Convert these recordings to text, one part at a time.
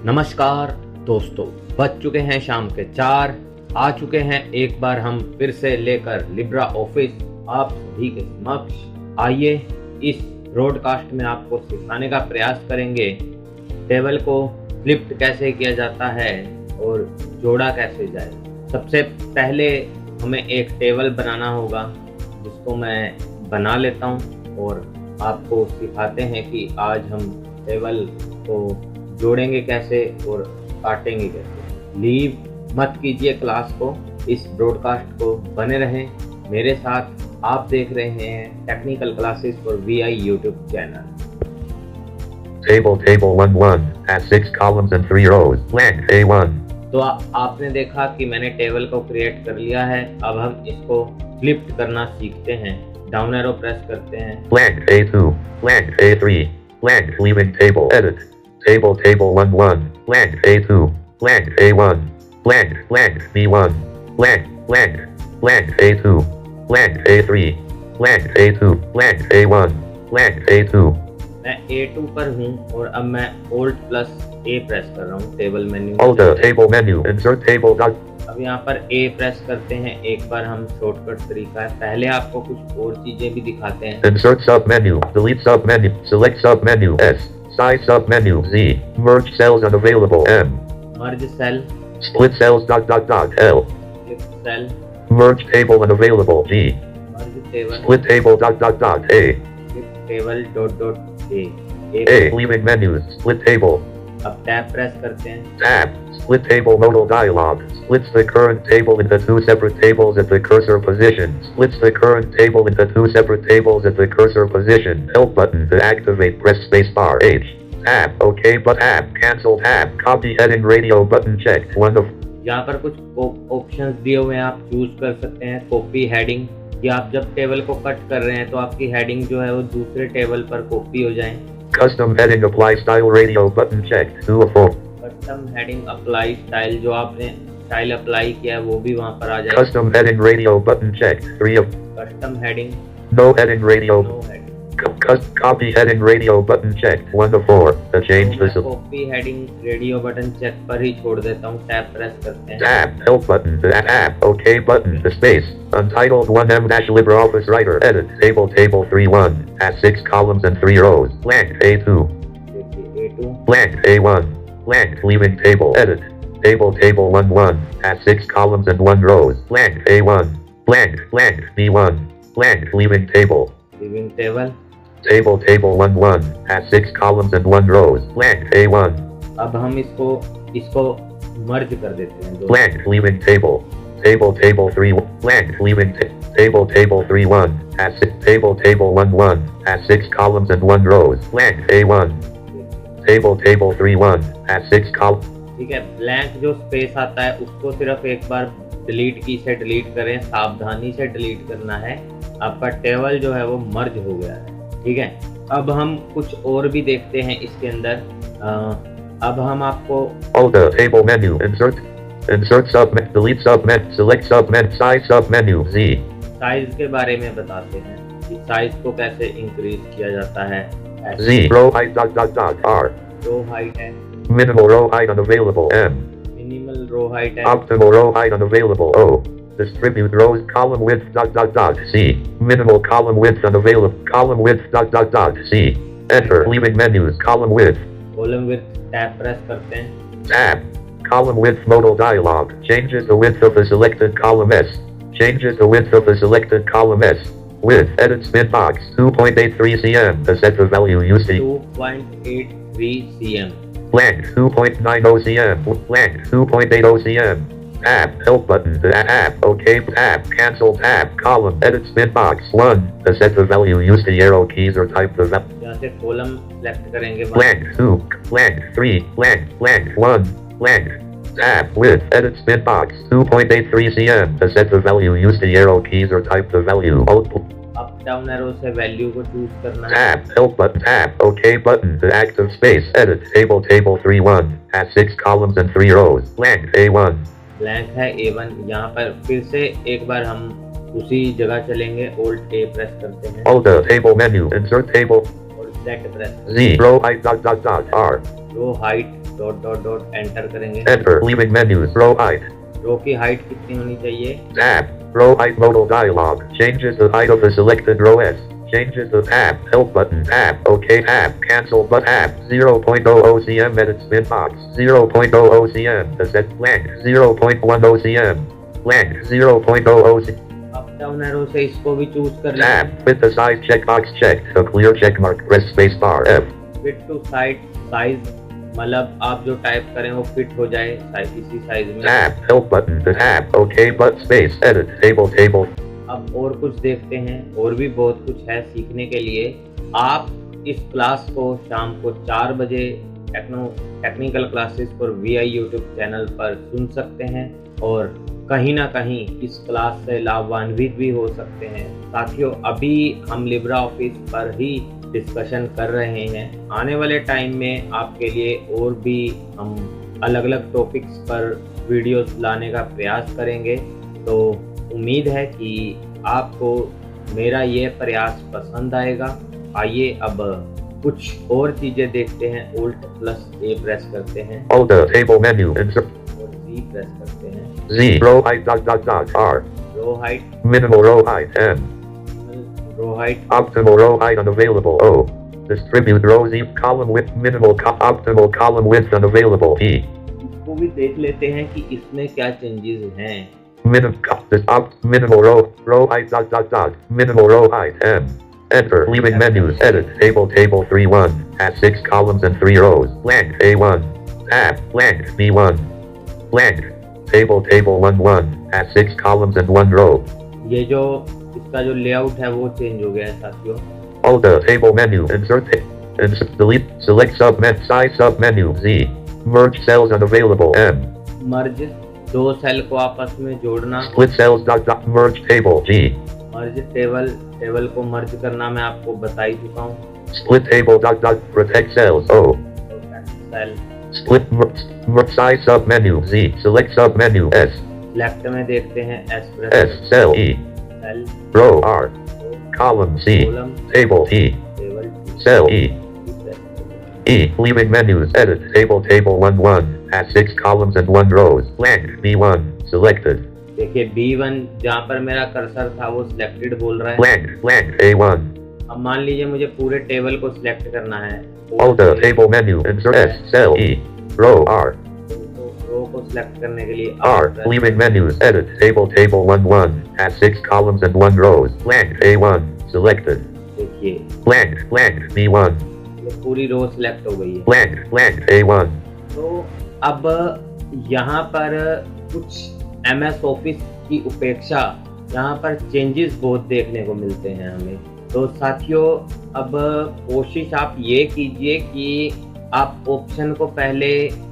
नमस्कार दोस्तों, बज चुके हैं शाम के 4। आ चुके हैं एक बार हम फिर से लेकर लिब्रा ऑफिस आप सभी के समक्ष। आइए इस ब्रॉडकास्ट में आपको सिखाने का प्रयास करेंगे टेबल को फ्लिप्ड कैसे किया जाता है और जोड़ा कैसे जाए। सबसे पहले हमें एक टेबल बनाना होगा, जिसको मैं बना लेता हूं और आपको सिखाते हैं कि आज हम टेबल को जोड़ेंगे कैसे और काटेंगे कैसे। लीव मत कीजिए क्लास को, इस ब्रॉडकास्ट को बने रहें मेरे साथ। आप देख रहे हैं technical classes for VI YouTube channel. Table 1 has 6 columns and 3 rows. Blank A1. तो आपने देखा कि मैंने टेबल को क्रिएट कर लिया है। अब हम इसको फ्लिप्ड करना सीखते हैं। डाउन एरो प्रेस करते हैं। Blank A2. Blank A3. Blank leaving table. Edit. Table 1. Blank A2. Blank A1. Blank B1. Blank A2. Blank A3. Blank A2. Blank A1. Blank A2. मैं A2 पर हूँ और अब मैं Alt+A प्रेस कर रहा हूँ table menu. Alt table menu. Insert table dot. अब यहाँ पर A प्रेस करते हैं। एक बार हम शॉर्टकट तरीका है, पहले आपको कुछ और चीजें भी दिखाते हैं। Insert submenu. Delete submenu. Select submenu S. Size submenu Z. Merge cells unavailable M. Merge cell, Split cells dot L. Split cell, Merge table unavailable G. Merge table, Split table dot A. Split table dot A। A. Leaving menus. Split table. अब tab press करते हैं। Tab. Split table modal dialog. Splits the current table into 2 separate tables at the cursor position. Splits the current table into 2 separate tables at the cursor position. Help button to activate. Press spacebar H. Tab. OK but tab. Cancel tab. Copy heading radio button checked. One of. यहाँ पर कुछ options दिए हुए हैं, आप choose कर सकते हैं। कॉपी हेडिंग, कि आप जब टेबल को कट कर रहे हैं तो आपकी हेडिंग जो है वो दूसरे टेबल पर कॉपी हो जाए। Custom heading apply style radio button checked. 2 of 4. Custom heading apply style, जो आपने स्टाइल अप्लाई किया है वो भी वहाँ पर आ जाए। Custom heading radio button checked. 3 of. Custom heading, No heading radio. No heading. Copy heading radio button checked. 1 of 4. To change this. Copy heading radio button check पर ही छोड़ देता हूँ। टैब प्रेस करते हैं। Tab. Help button. Tab. OK button. The space. Untitled 1M dash LibreOffice Writer. Edit. Table 3-1. Has 6 columns and 3 rows. Blank A2. देखिए A2, Blank A1. Blank leaving table. Edit. Table 1-1. Has 6 columns and 1 rows. Blank A1. Blank B1. Blank leaving table. Living table. Table 1-1. Has 6 columns and 1 rows. Blank A1. अब हम इसको मर्ज कर देते हैं। Blank leaving table. Table 3. Blank leaving table 3-1. Has 6. Table 1-1. Has 6 columns and 1 rows. Blank A1. Table 3-1. Has 6 columns. ठीक है, blank जो space आता है उसको सिर्फ एक बार डिलीट की से डिलीट करें, सावधानी से डिलीट करना है। आपका टेबल जो है वो मर्ज हो गया है। ठीक है, अब हम कुछ और भी देखते हैं इसके अंदर। अब हम आपको Alt table menu. Insert submenu. Delete submenu. Select submenu. Size submenu Z. Size के बारे में बताते हैं कि साइज को कैसे इंक्रीज किया जाता है। Z. Row height R. Row height है, Minimal row height unavailable M. Minimal row height है, Optimal row height unavailable O. Distribute rows column width C. Minimal column width unavailable. Column width C. Enter. Leaving menus. Column width. Column width tab press करते हैं। Tab. Column width modal dialog. Changes the width of the selected column S. Changes the width of the selected column S. Width. Edit spin box. 2.83 cm. To set the value used. 2.83 cm। Blank 2.90 cm. Blank 2.80 cm. Tab. Help button. Tab. OK. Tab. Cancel tab. Column. Edit spin box. 1. To set the value use the arrow keys or type the value. यहाँ से column select करेंगे। Blank 2. Blank 3. Blank 1. Blank. Tab. Width. Edit spin box. 2.83 cm. To set the value use the arrow keys or type the value. Output. Up down arrow से value को choose करना है। Tab. Help button. Tab. OK button. To active space. Edit. Table 3-1. Has 6 columns and 3 rows. Blank A1. Blank है A1। यहाँ पर फिर से एक बार हम उसी जगह चलेंगे। Alt A प्रेस करते हैं। Alt table menu. Insert table. और Z press. Z. Row height R. Row height dot dot dot enter करेंगे। Enter. Leaving menus. Row height. Row की हाइट कितनी होनी चाहिए? Tab. Row height modal dialog. Changes the height of the selected row S. Changes the tab. Help button. Tab. OK tab. Cancel but tab. 0.00 cm edit spin box. 0.00 cm. The set blank. 0.10 cm. Blank. 0.00 cm. Up down arrow से इसको भी choose कर लें। Tab. With the size checkbox checked. A clear check mark. Press space bar. F. Fit to size मतलब आप जो type करें वो फिट हो जाए इसी साइज में। Tab. Help button. The tab. OK but space. Edit. Table. अब और कुछ देखते हैं, और भी बहुत कुछ है सीखने के लिए। आप इस क्लास को शाम को 4 बजे टेक्निकल क्लासेस पर VI यूट्यूब चैनल पर सुन सकते हैं और कहीं ना कहीं इस क्लास से लाभान्वित भी हो सकते हैं। साथियों, अभी हम लिब्रा ऑफिस पर ही डिस्कशन कर रहे हैं। आने वाले टाइम में आपके लिए और भी हम अलग अलग टॉपिक्स पर वीडियोस लाने का प्रयास करेंगे। तो उम्मीद है कि आपको मेरा ये प्रयास पसंद आएगा। आइए अब कुछ और चीजें देखते हैं। Alt+A प्रेस करते हैं Alt. Table menu. Insert. और Z प्रेस करते हैं। Z. Row height. R. Row height, Minimal row height. M. Row height, Optimal row height unavailable. O. Distribute rows. E. Column width. Optimal column width unavailable. P. इसको भी देख लेते हैं कि इसमें क्या चेंजेस हैं। Minimal row height. Minimal row height. M. Enter. Leaving menus. Edit. Table 3-1. Has 6 columns and 3 rows. Blank. A1. Tab. Blank. B1. Blank. Table 1-1. Has 6 columns and 1 row. ये जो इसका जो लेआउट है वो चेंज हो गया है साथियों। Alt. Table menu. Insert. Delete. Select size submenu. Z. Merge cells unavailable. M. मर्ज, दो सेल को आपस में जोड़ना। Split cells. Merge table. G. Merge table को मर्ज करना मैं आपको बता ही चुका हूँ। Split table. Protect cells. O. Cell Split. Merge size submenu. Z. Select submenu. S. Select में देखते हैं S press S. Cell. E. Cell, Row. R. Column. C. Column, Table. T. Table, Cell. E. Press E. Leaving menus. Edit. Table 1-1. Has 6 columns and 1 rows. Blank. B1. Selected. देखिए B1 जहाँ पर मेरा cursor था वो selected बोल रहा है। Blank. A1. अब मान लीजिए मुझे पूरे टेबल को सिलेक्ट करना है। Alt. Table menu. Insert S. Cell. E. Row. R. तो रो को सिलेक्ट करने के लिए R. Leaving menus. Edit. Table 1-1. Has 6 columns and 1 rows. Blank. A1. Selected. देखिए Blank. B1. ये पूरी रो सिलेक्ट हो गई है। Blank. A1. तो अब यहाँ पर कुछ MS ऑफिस की उपेक्षा यहाँ पर चेंजेस बहुत देखने को मिलते हैं हमें। तो साथियों, अब कोशिश आप ये कीजिए कि आप ऑप्शन को पहले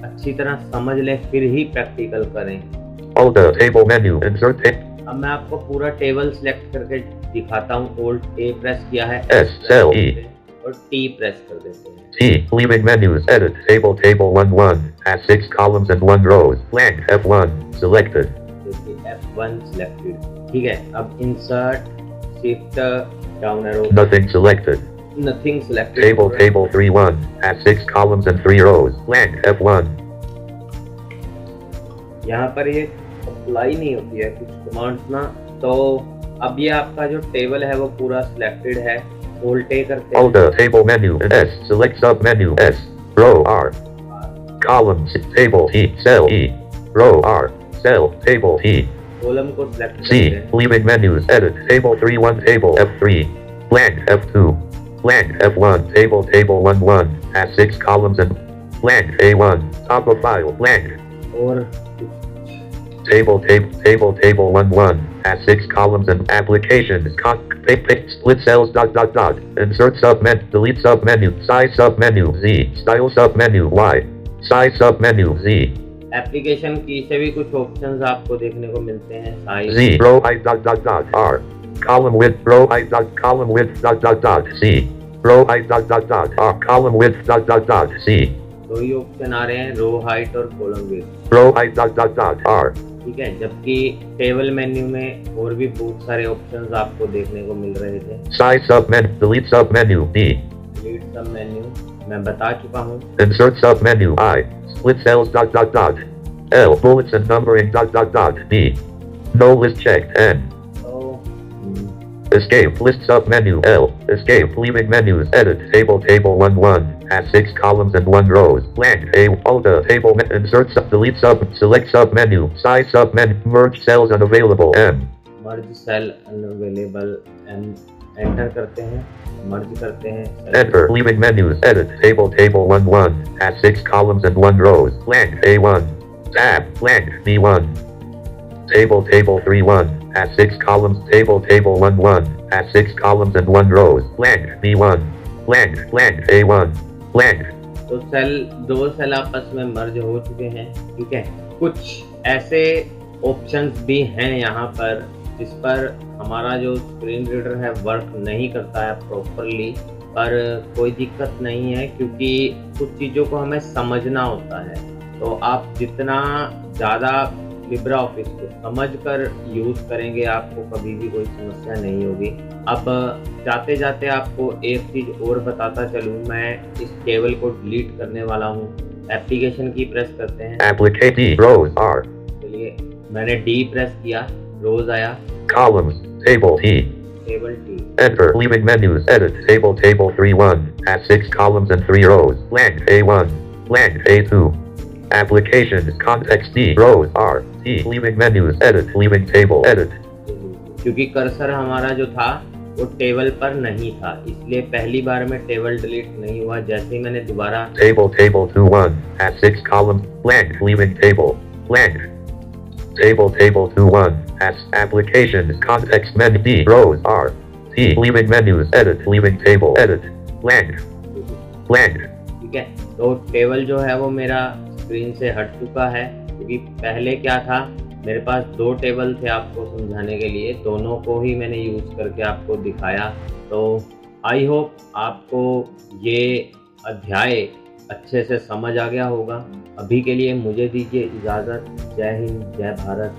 अच्छी तरह समझ लें, फिर ही प्रैक्टिकल करें। Alt. Table menu. Insert. अब मैं आपको पूरा टेबल सिलेक्ट करके दिखाता हूँ। Alt+A प्रेस किया है S. Cell. E. और T प्रेस कर देते हैं। T. Leaving menus. Edit. Table 1-1. Has 6 columns and 1 rows. Blank. F1. Selected. देखिए F1 सिलेक्टेड। ठीक है, अब insert shift down arrow, Nothing selected. Nothing selected. Table 3-1. Has 6 columns and 3 rows. Blank. F1. यहाँ पर ये अप्लाई नहीं होती है कुछ कमांड्स ना। तो अब ये आपका जो टेबल है वो पूरा सिलेक्टेड है। Alt+A करते हैं। Alt. Table menu. S. Select submenu. S. Row. R. Columns. Table. T. Cell. E. Row. R. Cell. Table. T. Column को सिलेक्ट करते C. हैं। Leaving menus. Edit. Table 3-1. Table F3. Blank. F2. Blank. F1. Table 1-1. Has 6 columns and blank. A1. Top of file. Blank. और Table 1-1. Has 6 columns and applications. Split cells. Insert submenu. Delete submenu. Size submenu. Z. Style submenu. Y. Size submenu. Z. Application की से भी कुछ options आपको देखने को मिलते हैं। Size, Z. Row height. R. Column width. Row height. Column width. C. Row height. R. Column width. C. दो ही ऑप्शन आ रहे हैं, रो हाइट और column width. Row height. R. ठीक है, जबकि टेबल मेन्यू में और भी बहुत सारे ऑप्शंस आपको देखने को मिल रहे थे। Size submenu. Delete submenu. D. Delete सब मेन्यू मैं बता चुका हूँ। Insert submenu. I. split cells dot dot dot. L, bullets and numbering dot dot dot. B, no list checked. N, तो escape, list sub menu. L, escape, leaving menus. Edit, table 1 has 6 columns and 1 rows. Blank, A, Alt, table, insert sub, delete sub, select sub menu, size sub menu, merge cells unavailable. M, merge cell unavailable, enter करते हैं, मर्ज करते हैं, enter, leaving menus. Edit, table 1 has 6 columns and 1 rows. Blank, A1, tab, blank, B1. Table 3 has 6 columns. Table 1 has 6 columns and 1 rows. Blank, B1, blank, A1, blank. तो cell, दो cell आपस में मर्ज हो चुके हैं। ठीक है, कुछ ऐसे ऑप्शंस भी हैं यहाँ पर जिस पर हमारा जो स्क्रीन रीडर है वर्क नहीं करता है प्रॉपरली, पर कोई दिक्कत नहीं है क्योंकि कुछ चीज़ों को हमें समझना होता है। तो आप जितना ज़्यादा लिब्रा ऑफिस को समझकर यूज़ करेंगे आपको कभी भी कोई समस्या नहीं होगी। अब जाते जाते आपको एक चीज़ और बताता चलूँ, मैं इस टेबल को डिलीट करने वाला हूँ। एप्लीकेशन की प्रेस करते हैं, Applicate D, rows R, चलिए मैंने डी प्रेस किया, रोज आया, columns, table T. Table T, Enter, leaving menus. Edit, table 3 has 6 columns and 3 rows. Blank, A1, blank, A2. Applications, context D, rows R, T, leaving menus. Edit, leaving table. Edit, क्योंकि cursor हमारा जो था वो table पर नहीं था, इसलिए पहली बार में टेबल डिलीट नहीं हुआ। जैसे ही मैंने दोबारा table 2 has 6 columns. Blank, leaving table. Blank. Table 2 has applications, context menu D, rows R, T, leaving menus. Edit, leaving table. Edit, blank, blank. ठीक है, तो टेबल जो है वो मेरा स्क्रीन से हट चुका है क्योंकि पहले क्या था, मेरे पास दो टेबल थे आपको समझाने के लिए, दोनों को ही मैंने यूज़ करके आपको दिखाया। तो आई होप आपको ये अध्याय अच्छे से समझ आ गया होगा। अभी के लिए मुझे दीजिए इजाज़त। जय हिंद, जय भारत।